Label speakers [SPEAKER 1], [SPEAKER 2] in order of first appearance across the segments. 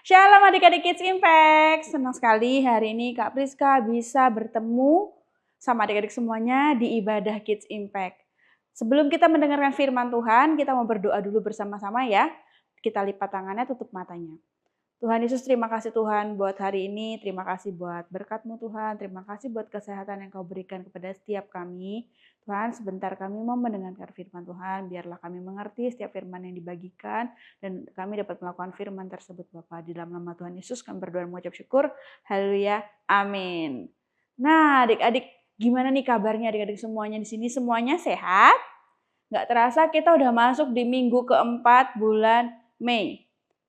[SPEAKER 1] Shalom adik-adik Kids Impact. Senang sekali hari ini Kak Priska bisa bertemu sama adik-adik semuanya di ibadah Kids Impact. Sebelum kita mendengarkan firman Tuhan, kita mau berdoa dulu bersama-sama ya. Kita lipat tangannya, tutup matanya. Tuhan Yesus, terima kasih Tuhan buat hari ini. Terima kasih buat berkat-Mu Tuhan. Terima kasih buat kesehatan yang Kau berikan kepada setiap kami. Tuhan, sebentar kami mau mendengarkan firman Tuhan. Biarlah kami mengerti setiap firman yang dibagikan. Dan kami dapat melakukan firman tersebut Bapa. Di dalam nama Tuhan Yesus kami berdoa dan mengucap syukur. Haleluya. Amin. Nah adik-adik, gimana nih kabarnya adik-adik semuanya di sini? Semuanya sehat? Nggak terasa kita udah masuk di minggu keempat bulan Mei.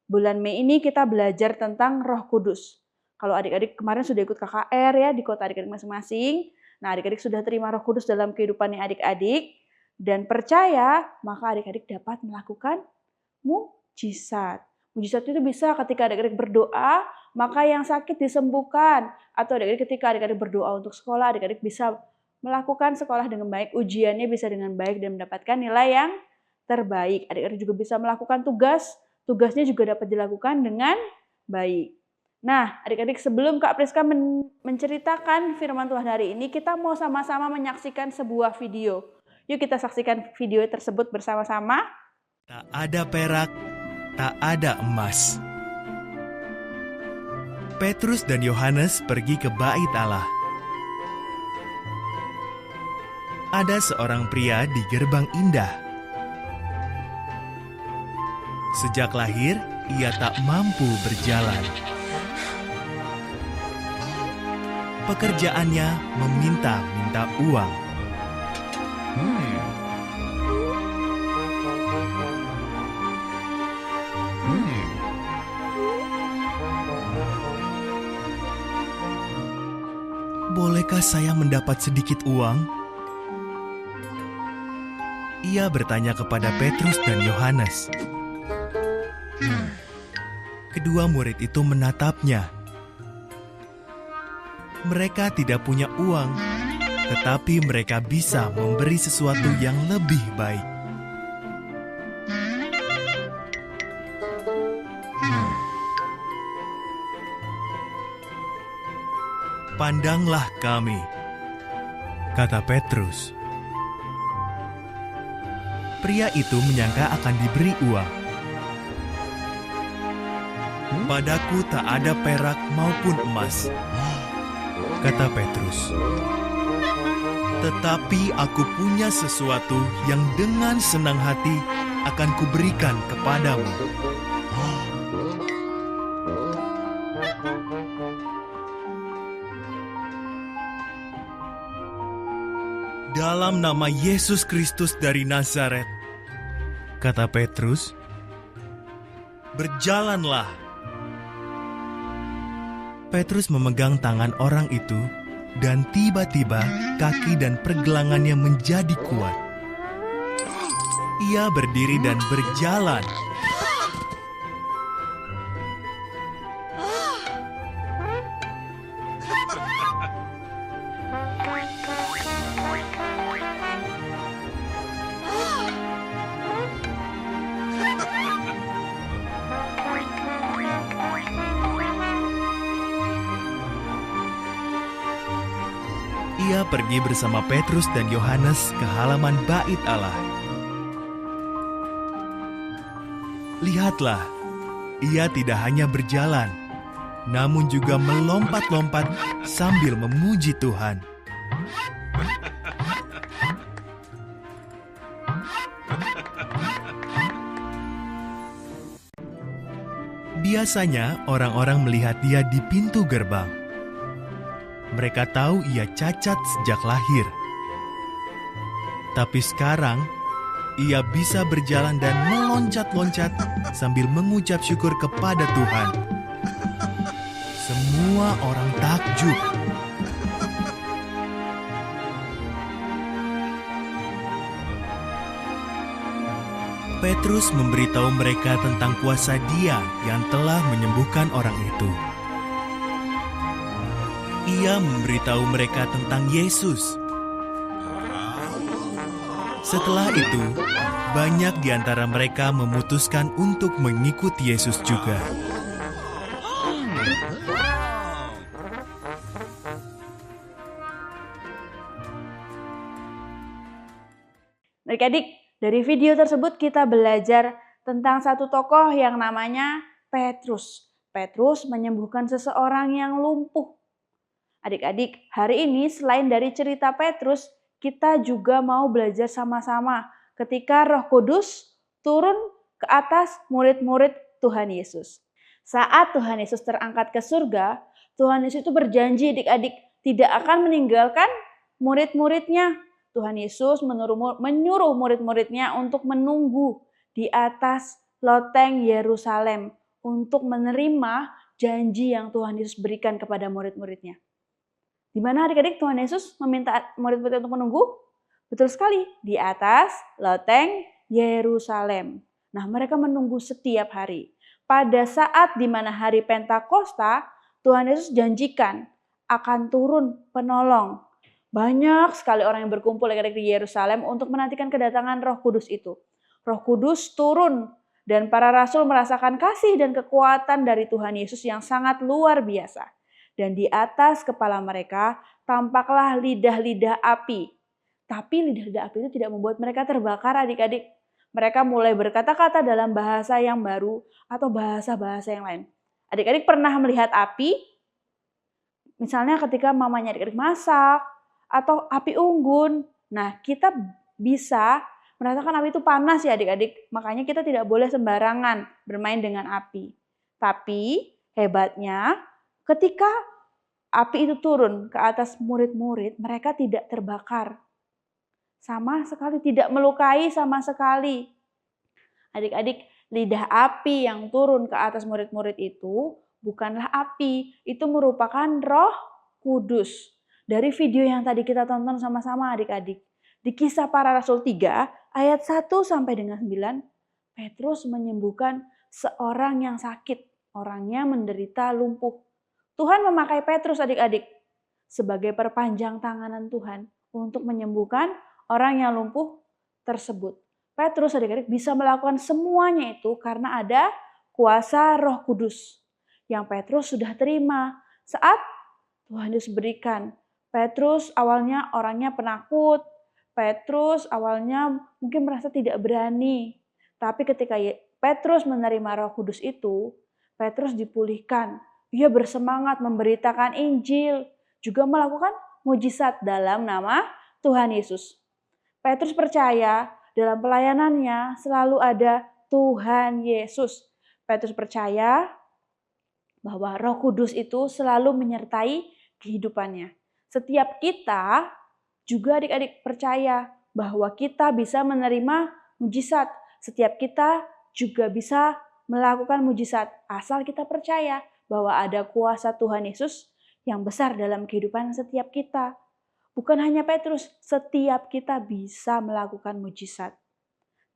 [SPEAKER 1] Bulan Mei ini kita belajar tentang Roh Kudus. Kalau adik-adik kemarin sudah ikut KKR ya di kota adik-adik masing-masing. Nah adik-adik sudah terima Roh Kudus dalam kehidupannya adik-adik. Dan percaya maka adik-adik dapat melakukan mujizat. Mujizat itu bisa ketika adik-adik berdoa, maka yang sakit disembuhkan. Atau adik-adik ketika adik-adik berdoa untuk sekolah, adik-adik bisa melakukan sekolah dengan baik, ujiannya bisa dengan baik dan mendapatkan nilai yang terbaik. Adik-adik juga bisa melakukan tugasnya juga dapat dilakukan dengan baik. Nah, adik-adik sebelum Kak Priska menceritakan firman Tuhan hari ini, kita mau sama-sama menyaksikan sebuah video. Yuk kita saksikan video tersebut bersama-sama.
[SPEAKER 2] Tak ada perak, tak ada emas. Petrus dan Yohanes pergi ke bait Allah. Ada seorang pria di gerbang indah. Sejak lahir, ia tak mampu berjalan. Pekerjaannya meminta-minta uang. Bolehkah saya mendapat sedikit uang? Ia bertanya kepada Petrus dan Yohanes. Kedua murid itu menatapnya. Mereka tidak punya uang, tetapi mereka bisa memberi sesuatu yang lebih baik. Pandanglah kami, kata Petrus. Pria itu menyangka akan diberi uang. Padaku tak ada perak maupun emas, kata Petrus. Tetapi aku punya sesuatu yang dengan senang hati akan kuberikan kepadamu. Dalam nama Yesus Kristus dari Nazaret, kata Petrus, berjalanlah. Petrus memegang tangan orang itu, dan tiba-tiba kaki dan pergelangannya menjadi kuat. Ia berdiri dan berjalan. Ia pergi bersama Petrus dan Yohanes ke halaman bait Allah. Lihatlah, ia tidak hanya berjalan, namun juga melompat-lompat sambil memuji Tuhan. Biasanya orang-orang melihat dia di pintu gerbang. Mereka tahu ia cacat sejak lahir. Tapi sekarang, ia bisa berjalan dan meloncat-loncat sambil mengucap syukur kepada Tuhan. Semua orang takjub. Petrus memberitahu mereka tentang kuasa Dia yang telah menyembuhkan orang itu. Ia memberitahu mereka tentang Yesus. Setelah itu, banyak di antara mereka memutuskan untuk mengikuti Yesus juga.
[SPEAKER 1] Adik-adik, dari video tersebut kita belajar tentang satu tokoh yang namanya Petrus. Petrus menyembuhkan seseorang yang lumpuh. Adik-adik, hari ini selain dari cerita Petrus, kita juga mau belajar sama-sama ketika Roh Kudus turun ke atas murid-murid Tuhan Yesus. Saat Tuhan Yesus terangkat ke surga, Tuhan Yesus itu berjanji adik-adik tidak akan meninggalkan murid-muridnya. Tuhan Yesus menyuruh murid-muridnya untuk menunggu di atas loteng Yerusalem untuk menerima janji yang Tuhan Yesus berikan kepada murid-muridnya. Di mana adik-adik Tuhan Yesus meminta murid-murid untuk menunggu? Betul sekali, di atas loteng Yerusalem. Nah, mereka menunggu setiap hari. Pada saat di mana hari Pentakosta, Tuhan Yesus janjikan akan turun penolong. Banyak sekali orang yang berkumpul di Yerusalem untuk menantikan kedatangan Roh Kudus itu. Roh Kudus turun dan para rasul merasakan kasih dan kekuatan dari Tuhan Yesus yang sangat luar biasa. Dan di atas kepala mereka tampaklah lidah-lidah api. Tapi lidah-lidah api itu tidak membuat mereka terbakar adik-adik. Mereka mulai berkata-kata dalam bahasa yang baru atau bahasa-bahasa yang lain. Adik-adik pernah melihat api? Misalnya ketika mamanya adik-adik masak, atau api unggun. Nah, kita bisa merasakan api itu panas ya adik-adik. Makanya kita tidak boleh sembarangan bermain dengan api. Tapi hebatnya ketika api itu turun ke atas murid-murid, mereka tidak terbakar. Sama sekali, tidak melukai sama sekali. Adik-adik, lidah api yang turun ke atas murid-murid itu bukanlah api. Itu merupakan Roh Kudus. Dari video yang tadi kita tonton sama-sama adik-adik. Di Kisah Para Rasul 3 ayat 1 sampai dengan 9, Petrus menyembuhkan seorang yang sakit. Orangnya menderita lumpuh. Tuhan memakai Petrus adik-adik sebagai perpanjang tanganan Tuhan untuk menyembuhkan orang yang lumpuh tersebut. Petrus adik-adik bisa melakukan semuanya itu karena ada kuasa Roh Kudus yang Petrus sudah terima saat Tuhan Yesus berikan. Petrus awalnya orangnya penakut. Petrus awalnya mungkin merasa tidak berani. Tapi ketika Petrus menerima Roh Kudus itu, Petrus dipulihkan. Dia bersemangat memberitakan Injil, juga melakukan mujizat dalam nama Tuhan Yesus. Petrus percaya dalam pelayanannya selalu ada Tuhan Yesus. Petrus percaya bahwa Roh Kudus itu selalu menyertai kehidupannya. Setiap kita juga adik-adik percaya bahwa kita bisa menerima mujizat. Setiap kita juga bisa melakukan mujizat asal kita percaya bahwa ada kuasa Tuhan Yesus yang besar dalam kehidupan setiap kita. Bukan hanya Petrus, setiap kita bisa melakukan mujizat.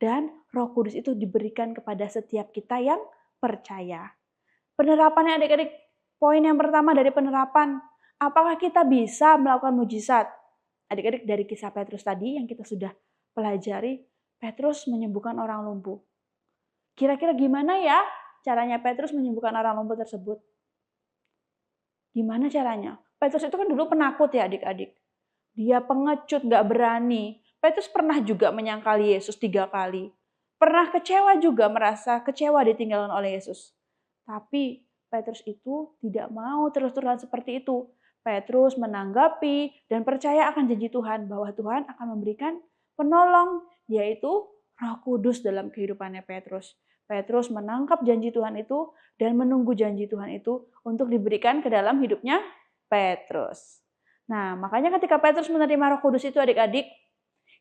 [SPEAKER 1] Dan Roh Kudus itu diberikan kepada setiap kita yang percaya. Penerapannya adik-adik, poin yang pertama dari penerapan, apakah kita bisa melakukan mujizat? Adik-adik dari kisah Petrus tadi yang kita sudah pelajari, Petrus menyembuhkan orang lumpuh. Kira-kira gimana ya caranya Petrus menyembuhkan orang lumpuh tersebut? Gimana caranya? Petrus itu kan dulu penakut ya adik-adik. Dia pengecut, gak berani. Petrus pernah juga menyangkali Yesus 3 kali. Pernah kecewa juga, merasa kecewa ditinggalkan oleh Yesus. Tapi Petrus itu tidak mau terus-terusan seperti itu. Petrus menanggapi dan percaya akan janji Tuhan bahwa Tuhan akan memberikan penolong, yaitu Roh Kudus dalam kehidupannya Petrus. Petrus menangkap janji Tuhan itu dan menunggu janji Tuhan itu untuk diberikan ke dalam hidupnya Petrus. Nah, makanya ketika Petrus menerima Roh Kudus itu adik-adik,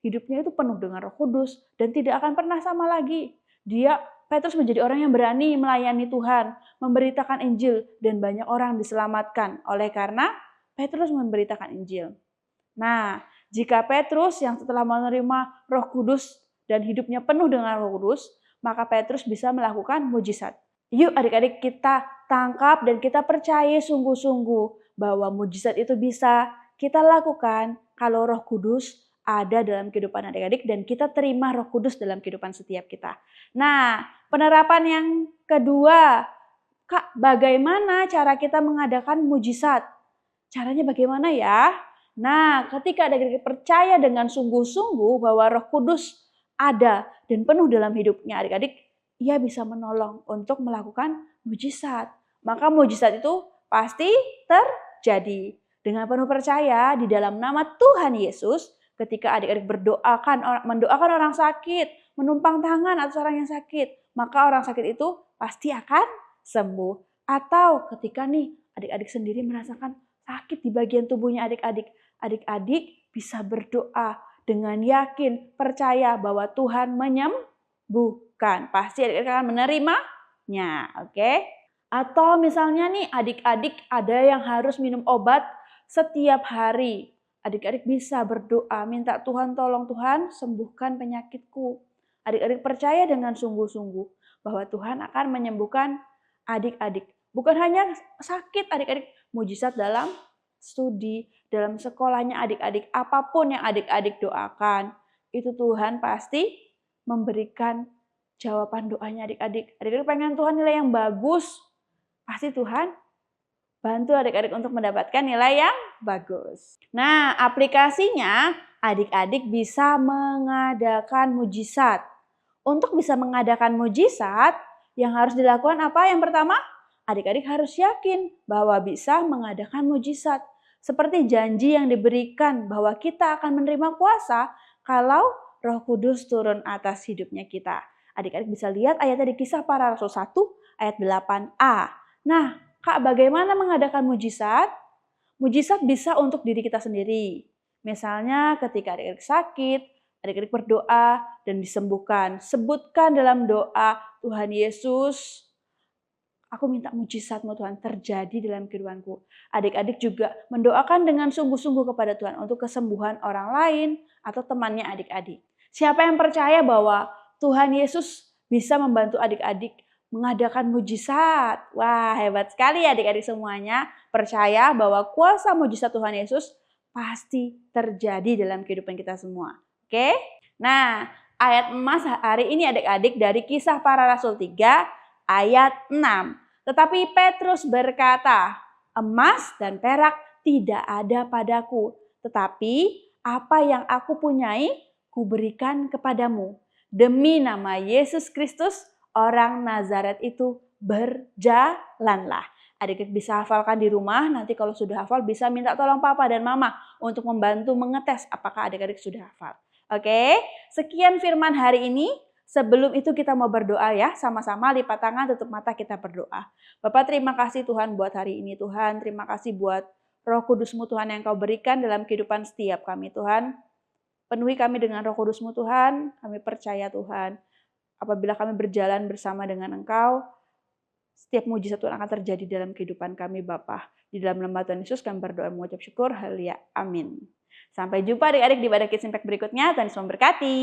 [SPEAKER 1] hidupnya itu penuh dengan Roh Kudus dan tidak akan pernah sama lagi. Petrus menjadi orang yang berani melayani Tuhan, memberitakan Injil, dan banyak orang diselamatkan oleh karena Petrus memberitakan Injil. Nah, jika Petrus yang setelah menerima Roh Kudus dan hidupnya penuh dengan Roh Kudus, maka Petrus bisa melakukan mujizat. Yuk adik-adik kita tangkap dan kita percaya sungguh-sungguh bahwa mujizat itu bisa kita lakukan kalau Roh Kudus ada dalam kehidupan adik-adik dan kita terima Roh Kudus dalam kehidupan setiap kita. Nah, penerapan yang kedua Kak, bagaimana cara kita mengadakan mujizat? Caranya bagaimana ya? Nah, ketika adik-adik percaya dengan sungguh-sungguh bahwa Roh Kudus ada dan penuh dalam hidupnya adik-adik, ia bisa menolong untuk melakukan mujizat. Maka mujizat itu pasti terjadi. Dengan penuh percaya di dalam nama Tuhan Yesus, ketika adik-adik mendoakan orang sakit, menumpang tangan atas orang yang sakit, maka orang sakit itu pasti akan sembuh. Atau ketika nih adik-adik sendiri merasakan sakit di bagian tubuhnya adik-adik, adik-adik bisa berdoa dengan yakin, percaya bahwa Tuhan menyembuhkan. Pasti adik-adik akan menerimanya, oke? Atau misalnya nih adik-adik ada yang harus minum obat setiap hari. Adik-adik bisa berdoa, minta Tuhan tolong Tuhan sembuhkan penyakitku. Adik-adik percaya dengan sungguh-sungguh bahwa Tuhan akan menyembuhkan adik-adik. Bukan hanya sakit adik-adik, mujizat dalam studi, dalam sekolahnya adik-adik, apapun yang adik-adik doakan, itu Tuhan pasti memberikan jawaban doanya adik-adik. Adik-adik pengen Tuhan nilai yang bagus, pasti Tuhan bantu adik-adik untuk mendapatkan nilai yang bagus. Nah, aplikasinya adik-adik bisa mengadakan mujizat. Untuk bisa mengadakan mujizat, yang harus dilakukan apa? Yang pertama, adik-adik harus yakin bahwa bisa mengadakan mujizat. Seperti janji yang diberikan bahwa kita akan menerima kuasa kalau Roh Kudus turun atas hidupnya kita. Adik-adik bisa lihat ayatnya di Kisah Para Rasul 1 ayat 8a. Nah, Kak, bagaimana mengadakan mujizat? Mujizat bisa untuk diri kita sendiri. Misalnya ketika adik-adik sakit, adik-adik berdoa dan disembuhkan. Sebutkan dalam doa, Tuhan Yesus, aku minta mujizat-Mu Tuhan terjadi dalam kehidupanku. Adik-adik juga mendoakan dengan sungguh-sungguh kepada Tuhan untuk kesembuhan orang lain atau temannya adik-adik. Siapa yang percaya bahwa Tuhan Yesus bisa membantu adik-adik mengadakan mujizat? Wah, hebat sekali adik-adik semuanya. Percaya bahwa kuasa mujizat Tuhan Yesus pasti terjadi dalam kehidupan kita semua. Oke? Nah, ayat emas hari ini adik-adik dari Kisah Para Rasul 3 ayat 6. Tetapi Petrus berkata, emas dan perak tidak ada padaku, tetapi apa yang aku punyai kuberikan kepadamu. Demi nama Yesus Kristus, orang Nazaret itu berjalanlah. Adik-adik bisa hafalkan di rumah, nanti kalau sudah hafal bisa minta tolong papa dan mama untuk membantu mengetes apakah adik-adik sudah hafal. Oke, sekian firman hari ini. Sebelum itu kita mau berdoa ya, sama-sama lipat tangan, tutup mata, kita berdoa. Bapak, terima kasih Tuhan buat hari ini Tuhan, terima kasih buat Roh Kudus-Mu Tuhan yang Kau berikan dalam kehidupan setiap kami Tuhan. Penuhi kami dengan Roh Kudus-Mu Tuhan, kami percaya Tuhan. Apabila kami berjalan bersama dengan Engkau, setiap mujizat Tuhan akan terjadi dalam kehidupan kami Bapa. Di dalam nama Tuhan Yesus kami berdoa mengucap syukur, haleluya, amin. Sampai jumpa adik-adik di Ibadah Kids Impact berikutnya, Tuhan Yesus memberkati.